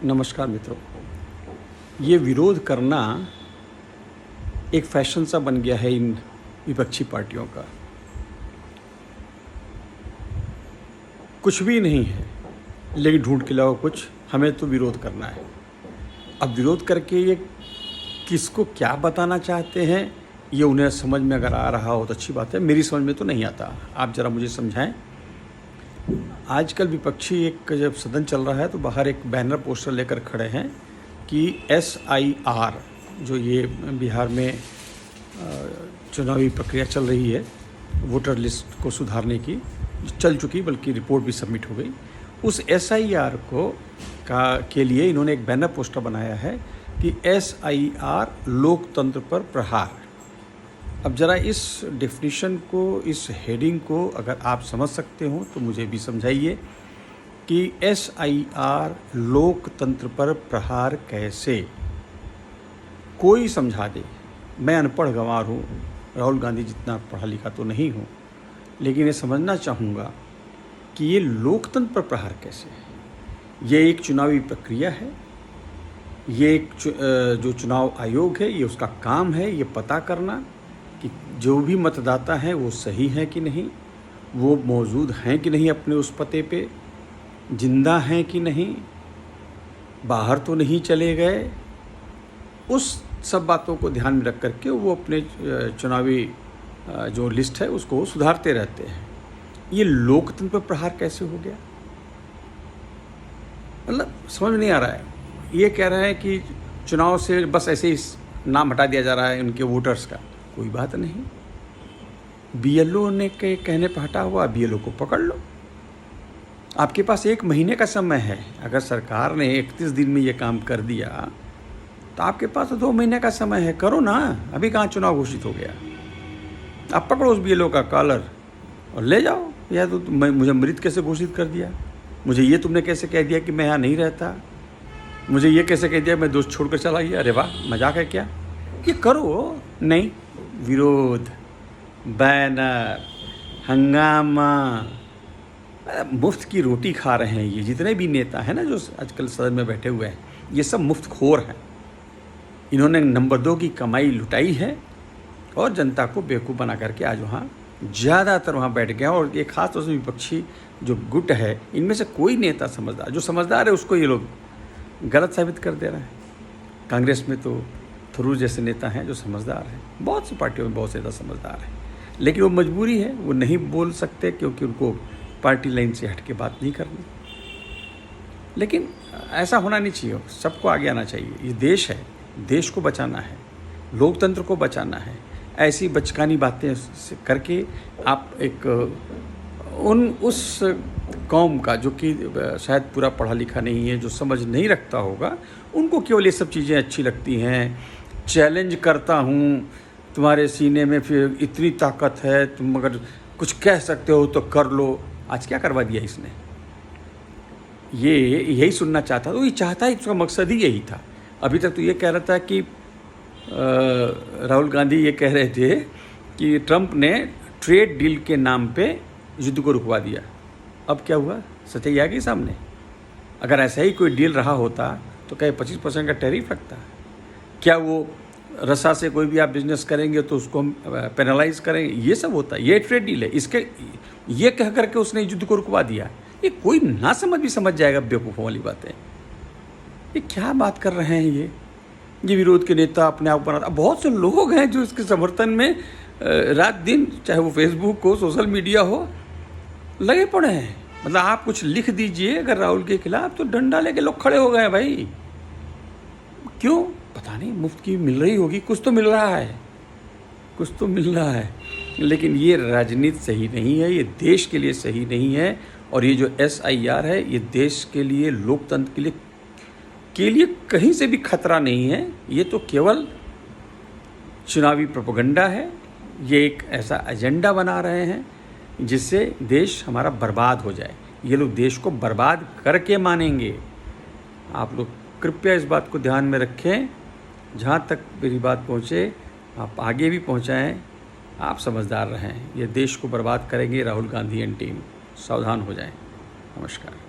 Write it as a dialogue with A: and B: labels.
A: नमस्कार मित्रों। ये विरोध करना एक फैशन सा बन गया है इन विपक्षी पार्टियों का। कुछ भी नहीं है लेकिन ढूंढ के लाओ कुछ, हमें तो विरोध करना है। अब विरोध करके ये किसको क्या बताना चाहते हैं ये उन्हें समझ में अगर आ रहा हो तो अच्छी बात है, मेरी समझ में तो नहीं आता। आप ज़रा मुझे समझाएं। आजकल विपक्षी एक जब सदन चल रहा है तो बाहर एक बैनर पोस्टर लेकर खड़े हैं कि SIR जो ये बिहार में चुनावी प्रक्रिया चल रही है, वोटर लिस्ट को सुधारने की चल चुकी, बल्कि रिपोर्ट भी सबमिट हो गई। उस SIR के लिए इन्होंने एक बैनर पोस्टर बनाया है कि SIR लोकतंत्र पर प्रहार। अब ज़रा इस डेफिनेशन को, इस हेडिंग को अगर आप समझ सकते हो तो मुझे भी समझाइए कि SIR लोकतंत्र पर प्रहार कैसे। कोई समझा दे। मैं अनपढ़ गंवार हूँ, राहुल गांधी जितना पढ़ा लिखा तो नहीं हूँ, लेकिन ये समझना चाहूँगा कि ये लोकतंत्र पर प्रहार कैसे है। ये एक चुनावी प्रक्रिया है, ये एक जो चुनाव आयोग है, ये उसका काम है ये पता करना कि जो भी मतदाता हैं वो सही हैं कि नहीं, वो मौजूद हैं कि नहीं, अपने उस पते पे जिंदा हैं कि नहीं, बाहर तो नहीं चले गए। उस सब बातों को ध्यान में रख करके वो अपने चुनावी जो लिस्ट है उसको सुधारते रहते हैं। ये लोकतंत्र पर प्रहार कैसे हो गया, मतलब समझ में नहीं आ रहा है। ये कह रहे हैं कि चुनाव से बस ऐसे ही नाम हटा दिया जा रहा है उनके वोटर्स का। कोई बात नहीं, BLO ने के कहने पर हटा हुआ, BLO को पकड़ लो। आपके पास 1 महीने का समय है। अगर सरकार ने 31 दिन में ये काम कर दिया तो आपके पास तो 2 महीने का समय है, करो ना। अभी कहाँ चुनाव घोषित हो गया। आप पकड़ो उस BLO का कॉलर और ले जाओ। या तो मुझे मृत कैसे घोषित कर दिया, मुझे ये तुमने कैसे कह दिया कि मैं यहाँ नहीं रहता, मुझे ये कैसे कह दिया मैं दोस्त छोड़कर चला गया। अरे वाह, मजाक है क्या। ये करो। नहीं, विरोध, बैनर, हंगामा, मुफ्त की रोटी खा रहे हैं ये जितने भी नेता हैं ना जो आजकल सदन में बैठे हुए हैं, ये सब मुफ्तखोर हैं। इन्होंने नंबर 2 की कमाई लुटाई है और जनता को बेवकूफ़ बना करके आज वहाँ ज़्यादातर वहाँ बैठ गया। और ये खास तौर से विपक्षी जो गुट है, इनमें से कोई नेता समझदार, जो समझदार है उसको ये लोग गलत साबित कर दे रहे हैं। कांग्रेस में तो थरूर जैसे नेता हैं जो समझदार हैं, बहुत सी पार्टियों में बहुत से नेता समझदार हैं, लेकिन वो मजबूरी है, वो नहीं बोल सकते क्योंकि उनको पार्टी लाइन से हट के बात नहीं करनी। लेकिन ऐसा होना नहीं चाहिए, सबको आगे आना चाहिए। ये देश है, देश को बचाना है, लोकतंत्र को बचाना है। ऐसी बचकानी बातें करके आप एक उस कौम का जो कि शायद पूरा पढ़ा लिखा नहीं है, जो समझ नहीं रखता होगा, उनको केवल ये सब चीज़ें अच्छी लगती हैं। चैलेंज करता हूँ, तुम्हारे सीने में फिर इतनी ताकत है, तुम अगर कुछ कह सकते हो तो कर लो। आज क्या करवा दिया इसने। ये यही सुनना चाहता, तो ये चाहता है, उसका मकसद ही यही था। अभी तक तो ये कह रहा था कि राहुल गांधी ये कह रहे थे कि ट्रंप ने ट्रेड डील के नाम पे युद्ध को रुकवा दिया। अब क्या हुआ, सच्चाई आ गई सामने। अगर ऐसा ही कोई डील रहा होता तो क्या 25% का टैरिफ लगता। क्या वो रसा से कोई भी आप बिजनेस करेंगे तो उसको हम पेनलाइज करेंगे, ये सब होता है। ये ट्रेड डील है, इसके ये कह करके उसने युद्ध को रुकवा दिया। ये कोई ना समझ भी समझ जाएगा बेवकूफ़ों वाली बातें। ये क्या बात कर रहे हैं ये विरोध के नेता अपने आप बनाता। बहुत से लोग हैं जो इसके समर्थन में रात दिन, चाहे वो फेसबुक हो, सोशल मीडिया हो, लगे पड़े हैं। मतलब आप कुछ लिख दीजिए अगर राहुल के खिलाफ तो डंडा लेके लोग खड़े हो गए हैं भाई। क्यों पता नहीं, मुफ्त की मिल रही होगी, कुछ तो मिल रहा है, कुछ तो मिल रहा है। लेकिन ये राजनीति सही नहीं है, ये देश के लिए सही नहीं है। और ये जो SIR है, ये देश के लिए, लोकतंत्र के लिए कहीं से भी खतरा नहीं है। ये तो केवल चुनावी प्रोपेगेंडा है। ये एक ऐसा एजेंडा बना रहे हैं जिससे देश हमारा बर्बाद हो जाए। ये लोग देश को बर्बाद करके मानेंगे। आप लोग कृपया इस बात को ध्यान में रखें। जहाँ तक मेरी बात पहुँचे आप आगे भी पहुँचाएं। आप समझदार रहें। ये देश को बर्बाद करेंगे राहुल गांधी एंड टीम। सावधान हो जाएं। नमस्कार।